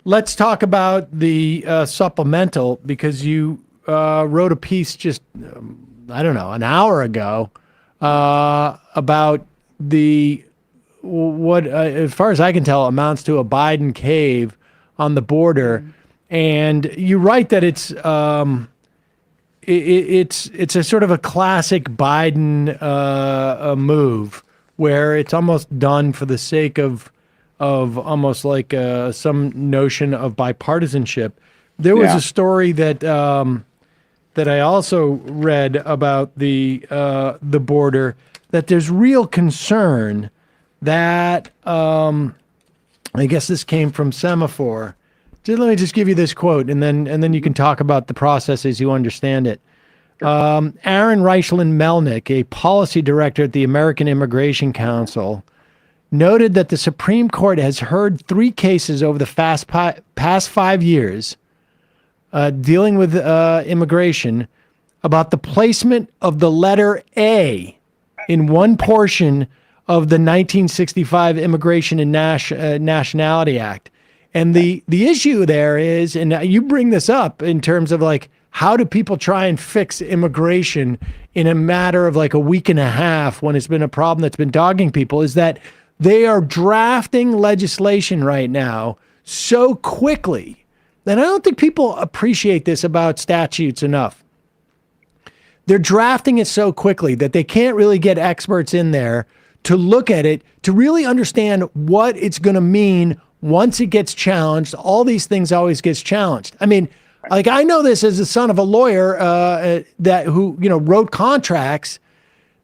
let's talk about the supplemental, because you wrote a piece just, I don't know, an hour ago about what, as far as I can tell, amounts to a Biden cave on the border. And you write that it's a sort of a classic Biden move, where it's almost done for the sake of almost like some notion of bipartisanship. There was a story that that I also read about the border, that there's real concern that I guess this came from Semaphore. Let me just give you this quote, and then you can talk about the process as you understand it. Aaron Reichland Melnick, a policy director at the American Immigration Council, noted that the Supreme Court has heard 3 cases over the past 5 years dealing with immigration about the placement of the letter A in one portion of the 1965 Immigration and Nationality Act. And the issue there is, and you bring this up in terms of like, how do people try and fix immigration in a matter of like a week and a half when it's been a problem that's been dogging people, is that they are drafting legislation right now so quickly that I don't think people appreciate this about statutes enough. They're drafting it so quickly that they can't really get experts in there to look at it, to really understand what it's going to mean once it gets challenged. All these things always gets challenged. I mean, like, I know this as the son of a lawyer who wrote contracts,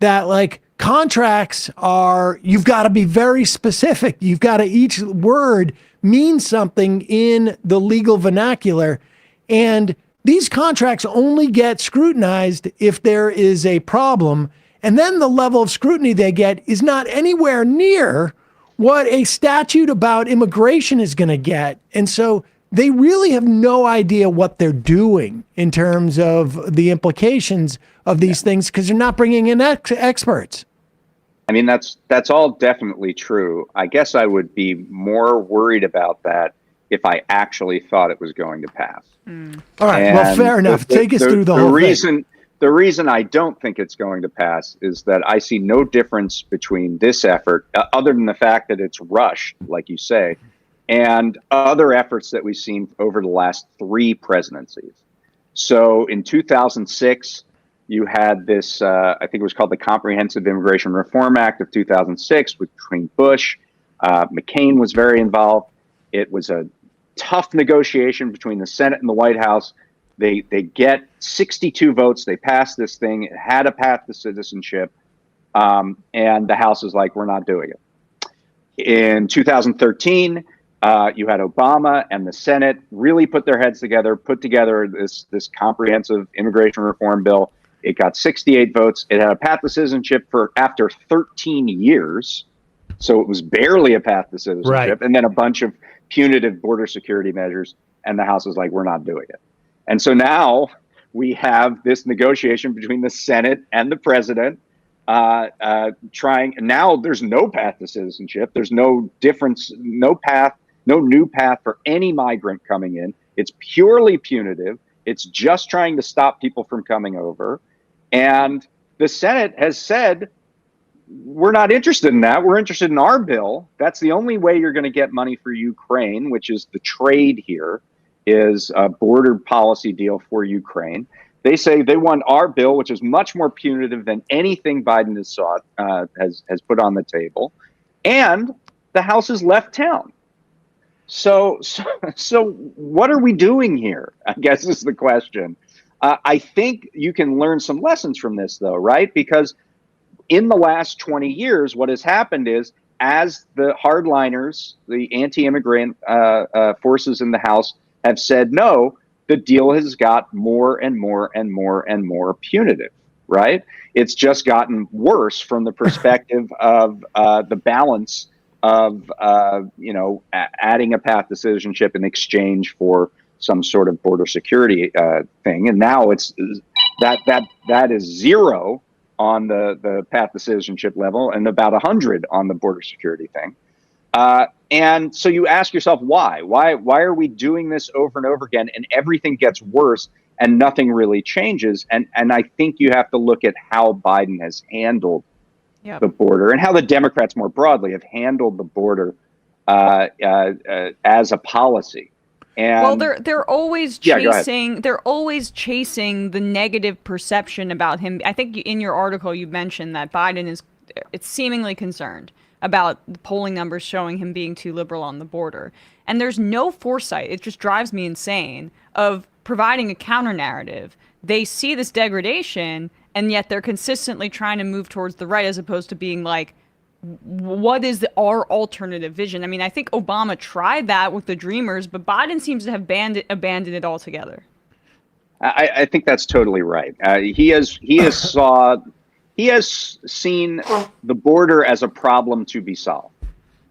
that like contracts are, you've got to be very specific. You've got to, each word means something in the legal vernacular. And these contracts only get scrutinized if there is a problem. And then the level of scrutiny they get is not anywhere near what a statute about immigration is going to get. And so they really have no idea what they're doing in terms of the implications of these things, because they're not bringing in experts. I mean, that's all definitely true. I guess I would be more worried about that if I actually thought it was going to pass. All right. Well, fair enough. Take us through the whole thing. The reason I don't think it's going to pass is that I see no difference between this effort, other than the fact that it's rushed, like you say, and other efforts that we've seen over the last 3 presidencies. So in 2006, you had this, I think it was called the Comprehensive Immigration Reform Act of 2006, between Bush, McCain was very involved. It was a tough negotiation between the Senate and the White House. They get 62 votes. They pass this thing. It had a path to citizenship. And the House is like, we're not doing it. In 2013, you had Obama and the Senate really put their heads together, put together this comprehensive immigration reform bill. It got 68 votes. It had a path to citizenship for after 13 years. So it was barely a path to citizenship. Right. And then a bunch of punitive border security measures. And the House is like, we're not doing it. And so now we have this negotiation between the Senate and the president trying. Now there's no path to citizenship. There's no difference, no new path for any migrant coming in. It's purely punitive. It's just trying to stop people from coming over. And the Senate has said, we're not interested in that. We're interested in our bill. That's the only way you're going to get money for Ukraine, which is the trade here, is a border policy deal for Ukraine. They say they want our bill, which is much more punitive than anything Biden has put on the table. And the House has left town. So what are we doing here, I guess is the question. I think you can learn some lessons from this, though, right? Because in the last 20 years, what has happened is, as the hardliners, the anti-immigrant forces in the House have said no, the deal has got more and more and more and more punitive, right? It's just gotten worse from the perspective of the balance of, adding a path to citizenship in exchange for some sort of border security thing. And now it's that is 0 on the path to citizenship level and about 100 on the border security thing. And so you ask yourself, why? Why are we doing this over and over again, and everything gets worse and nothing really changes? And I think you have to look at how Biden has handled the border, and how the Democrats more broadly have handled the border as a policy. And they're always chasing the negative perception about him. I think in your article you mentioned that Biden it's seemingly concerned about the polling numbers showing him being too liberal on the border. And there's no foresight. It just drives me insane of providing a counter narrative. They see this degradation, and yet they're consistently trying to move towards the right, as opposed to being like, what is our alternative vision? I mean, I think Obama tried that with the Dreamers, but Biden seems to have abandoned it altogether. I think that's totally right. He has seen the border as a problem to be solved.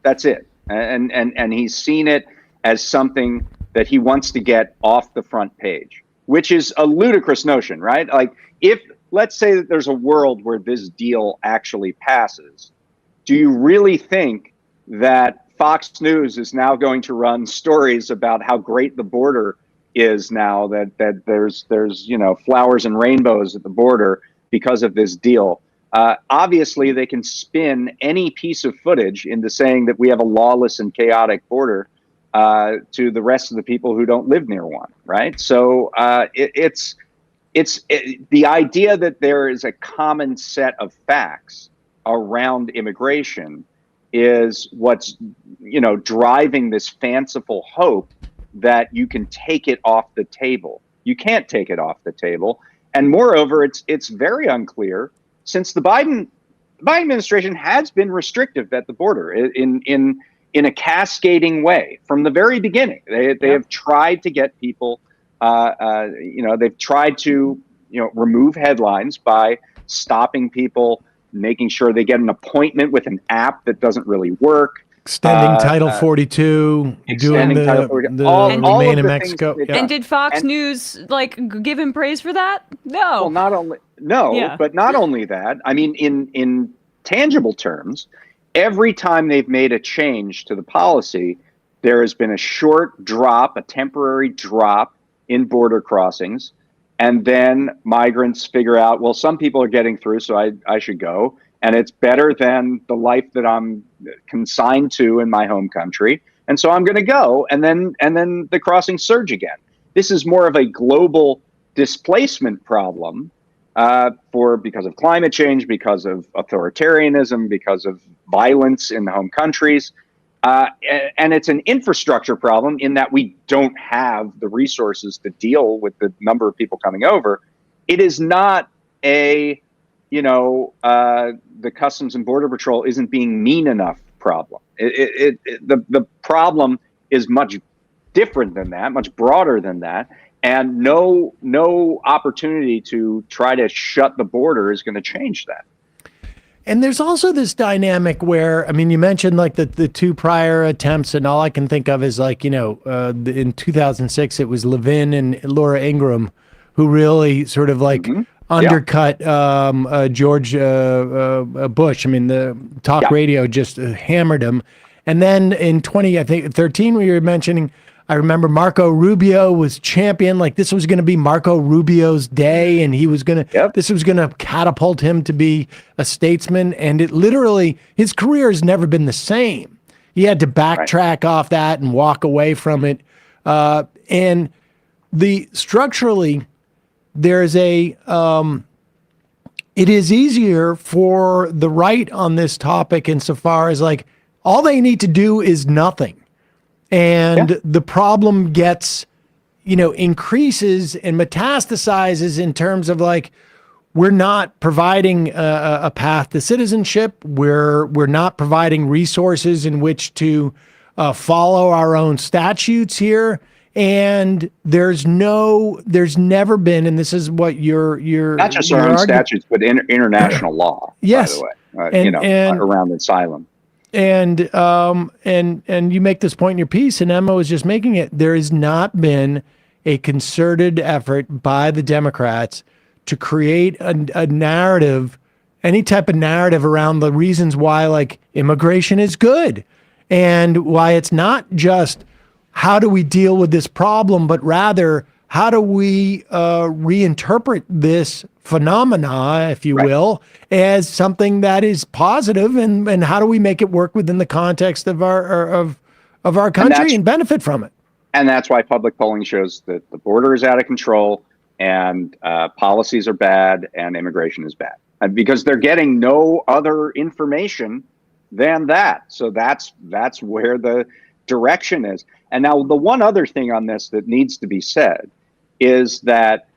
That's it. And he's seen it as something that he wants to get off the front page, which is a ludicrous notion, right? Like, if, let's say that there's a world where this deal actually passes, do you really think that Fox News is now going to run stories about how great the border is now, that there's flowers and rainbows at the border because of this deal? Obviously, they can spin any piece of footage into saying that we have a lawless and chaotic border to the rest of the people who don't live near one, right? So it's the idea that there is a common set of facts around immigration is what's driving this fanciful hope that you can take it off the table. You can't take it off the table, and moreover, it's very unclear, since the Biden administration has been restrictive at the border in a cascading way from the very beginning. They have tried to get people, they've tried to remove headlines by stopping people, making sure they get an appointment with an app that doesn't really work. Extending Title 42, doing the remain in Mexico. And did Fox News give him praise for that? No. Well, but not only that. I mean, in tangible terms, every time they've made a change to the policy, there has been a short drop, a temporary drop in border crossings. And then migrants figure out, well, some people are getting through, so I should go. And it's better than the life that I'm consigned to in my home country. And so I'm going to go. And then the crossings surge again. This is more of a global displacement problem because of climate change, because of authoritarianism, because of violence in the home countries. And it's an infrastructure problem in that we don't have the resources to deal with the number of people coming over. It is not the Customs and Border Patrol isn't being mean enough problem. The problem is much different than that, much broader than that. And no opportunity to try to shut the border is going to change that. And there's also this dynamic where, I mean, you mentioned the two prior attempts, and all I can think of is in 2006, it was Levin and Laura Ingraham who really sort of undercut George Bush. I mean, the talk radio just hammered him. And then in 2013, we were mentioning, I remember Marco Rubio was champion. This was going to be Marco Rubio's day, and he was going to, this was going to catapult him to be a statesman. And it literally, his career has never been the same. He had to backtrack off that and walk away from it. And structurally, there's it is easier for the right on this topic insofar as all they need to do is nothing. And the problem gets, increases and metastasizes in terms of we're not providing a path to citizenship. We're not providing resources in which to follow our own statutes here. And there's never been, and this is what you're not just our own statutes, but international law. Yes, by the way, and around asylum. And you make this point in your piece, and Emma was just making it. There has not been a concerted effort by the Democrats to create a narrative, any type of narrative around the reasons why immigration is good. and why it's not just how do we deal with this problem, but rather how do we reinterpret this phenomena, if you will, as something that is positive, and how do we make it work within the context of our country and benefit from it? And that's why public polling shows that the border is out of control and policies are bad and immigration is bad, because they're getting no other information than that. So that's where the direction is. And now the one other thing on this that needs to be said is that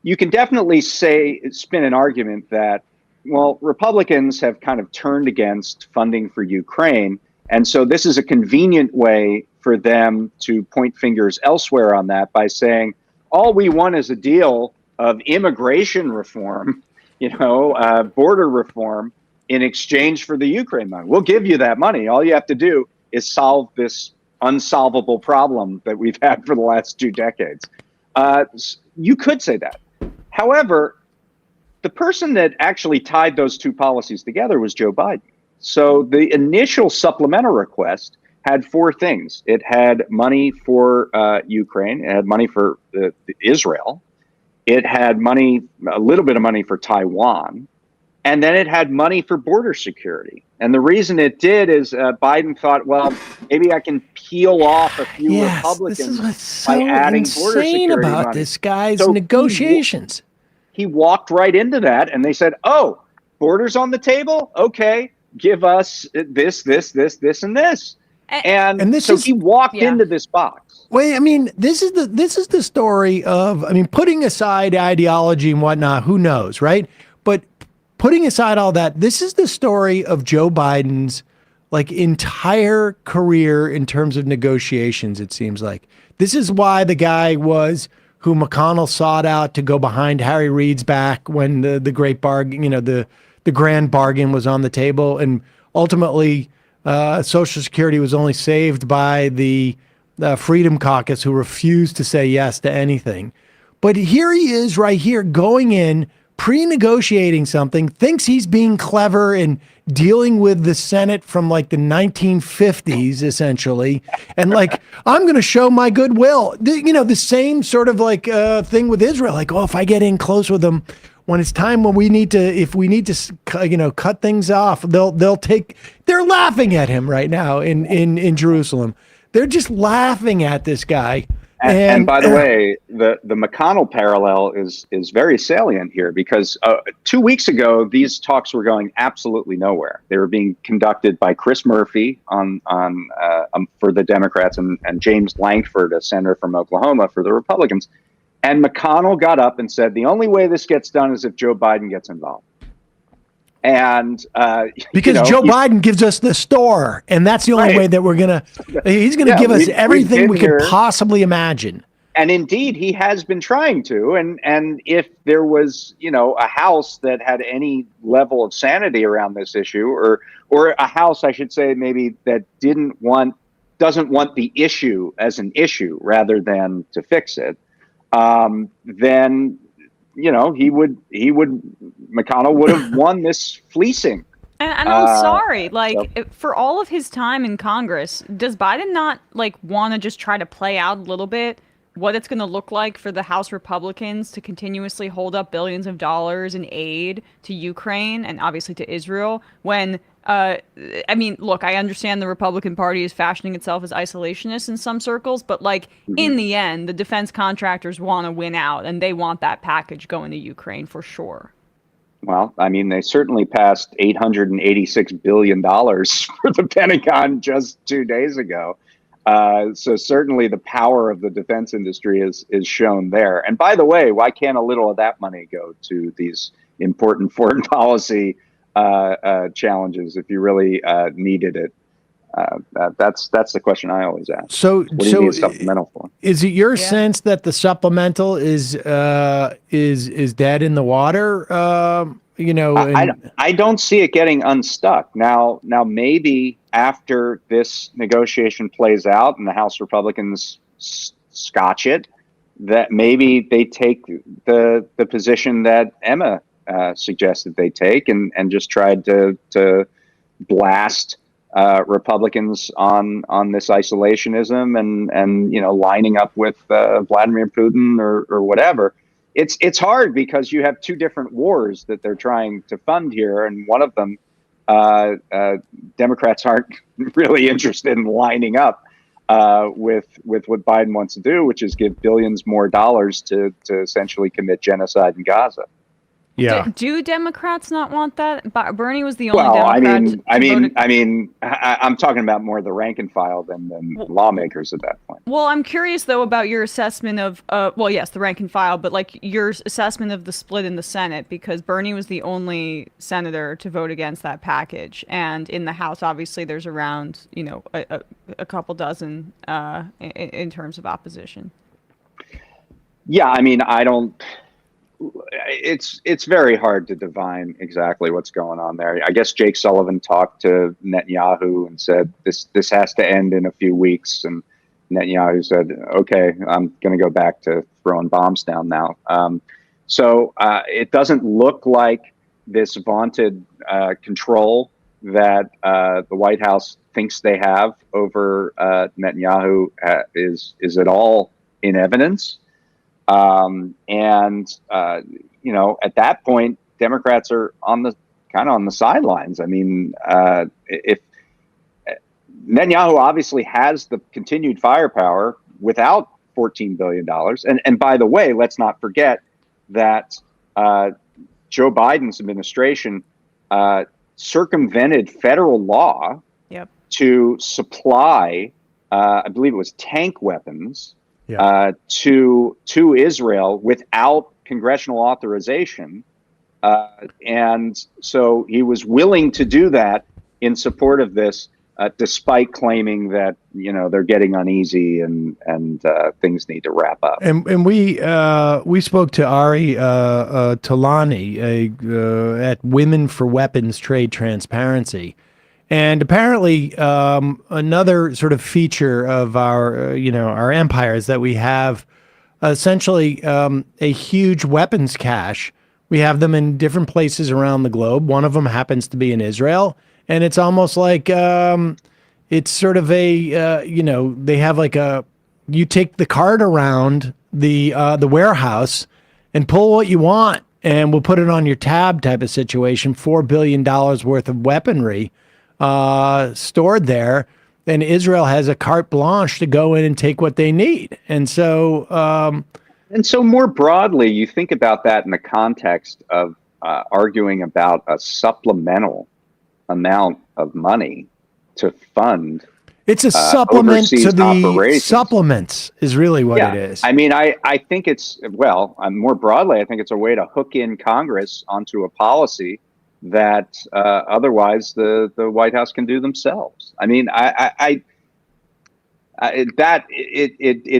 you can definitely spin an argument that, well, Republicans have kind of turned against funding for Ukraine. And so this is a convenient way for them to point fingers elsewhere on that by saying, all we want is a deal of immigration reform, border reform in exchange for the Ukraine money. We'll give you that money. All you have to do is solve this unsolvable problem that we've had for the last 2 decades. You could say that. However, the person that actually tied those two policies together was Joe Biden. So the initial supplemental request had 4 things. It had money for Ukraine. It had money for Israel. It had a little bit of money for Taiwan. And then it had money for border security. And the reason it did is Biden thought, well, maybe I can peel off a few Republicans this is what's so by adding border security about money. This guy's negotiations. He walked right into that, and they said, oh, borders on the table? Okay, give us this, and this. And this he walked into this box. Wait, I mean, this is the story of, putting aside ideology and whatnot, who knows, right? But putting aside all that, this is the story of Joe Biden's entire career in terms of negotiations, it seems like. This is why the guy who McConnell sought out to go behind Harry Reid's back when the great bargain, the grand bargain was on the table. And ultimately, Social Security was only saved by the Freedom Caucus, who refused to say yes to anything. But here he is right here going in, pre-negotiating something, thinks he's being clever and dealing with the Senate from the 1950s, essentially. And I'm going to show my goodwill. The same sort of thing with Israel. If I get in close with them, when it's time when we need to, cut things off, they're laughing at him right now in Jerusalem. They're just laughing at this guy. And by the way, the McConnell parallel is very salient here, because 2 weeks ago, these talks were going absolutely nowhere. They were being conducted by Chris Murphy for the Democrats and James Lankford, a senator from Oklahoma, for the Republicans. And McConnell got up and said, the only way this gets done is if Joe Biden gets involved. And because Joe Biden gives us the store, and that's the only way that he's going to give us everything we could possibly imagine. And indeed, he has been trying to. And if there was, a House that had any level of sanity around this issue, or a House, I should say, maybe that doesn't want the issue as an issue rather than to fix it, then McConnell would have won this fleecing. And I'm sorry, for all of his time in Congress, does Biden not want to just try to play out a little bit what it's going to look like for the House Republicans to continuously hold up billions of dollars in aid to Ukraine and obviously to Israel when look, I understand the Republican Party is fashioning itself as isolationist in some circles, but in the end, the defense contractors want to win out, and they want that package going to Ukraine for sure. Well, they certainly passed $886 billion for the Pentagon just 2 days ago. So certainly the power of the defense industry is shown there. And by the way, why can't a little of that money go to these important foreign policy challenges if you really needed it? That's the question I always ask. So, what do you need a supplemental for? Is it your sense that the supplemental is dead in the water? I don't see it getting unstuck. Now maybe after this negotiation plays out and the House Republicans scotch it, that maybe they take the position that Emma suggested they take and just tried to blast Republicans on this isolationism and lining up with Vladimir Putin or whatever. It's hard because you have two different wars that they're trying to fund here, and one of them Democrats aren't really interested in lining up with what Biden wants to do, which is give billions more dollars to essentially commit genocide in Gaza. Yeah. Do Democrats not want that? Bernie was the only Democrat. I'm talking about more the rank and file than lawmakers at that point. Well, I'm curious though about your assessment of, yes, the rank and file, but like your assessment of the split in the Senate, because Bernie was the only senator to vote against that package, and in the House, obviously, there's around a couple dozen in terms of opposition. Yeah, I mean, it's very hard to divine exactly what's going on there. I guess Jake Sullivan talked to Netanyahu and said this has to end in a few weeks, and Netanyahu said, "Okay, I'm going to go back to throwing bombs down now." So it doesn't look like this vaunted control that the White House thinks they have over Netanyahu is at all in evidence. At that point, Democrats are on the sidelines. I mean, if Netanyahu obviously has the continued firepower without $14 billion. And by the way, let's not forget that Joe Biden's administration circumvented federal law to supply, I believe it was tank weapons, to Israel without congressional authorization. And so he was willing to do that in support of this, despite claiming that, they're getting uneasy and things need to wrap up. And we spoke to Ari Talani at Women for Weapons Trade Transparency. And apparently, another sort of feature of our empire is that we have essentially a huge weapons cache. We have them in different places around the globe. One of them happens to be in Israel, and it's almost like it's sort of they have like you take the cart around the warehouse and pull what you want, and we'll put it on your tab type of situation. $4 billion worth of weaponry stored there, and Israel has a carte blanche to go in and take what they need. And so more broadly, you think about that in the context of arguing about a supplemental amount of money to fund. It's a supplement to the operations. Supplements is really what it is. I mean, I think it's, more broadly, I think it's a way to hook in Congress onto a policy that otherwise the White House can do themselves. I mean, it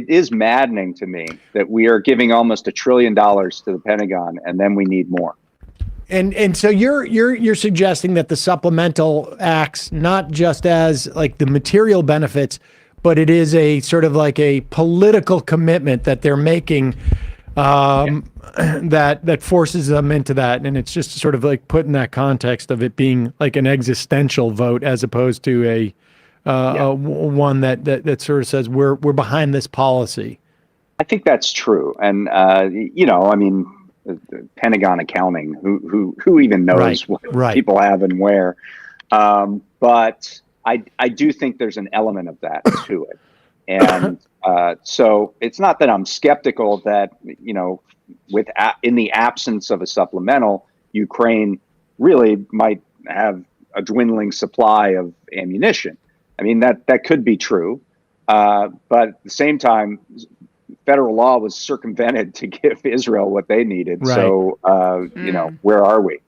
is maddening to me that we are giving almost $1 trillion to the Pentagon, and then we need more. And so you're suggesting that the supplemental acts not just as like the material benefits, but it is a sort of like a political commitment that they're making that forces them into that, and it's just sort of like put in that context of it being like an existential vote as opposed to a one that sort of says we're behind this policy. I think that's true, and I mean, Pentagon accounting, who even knows what people have and where, but I do think there's an element of that to it, and so it's not that I'm skeptical that in the absence of a supplemental, Ukraine really might have a dwindling supply of ammunition. I mean, that could be true, but at the same time, federal law was circumvented to give Israel what they needed. Right. So, where are we?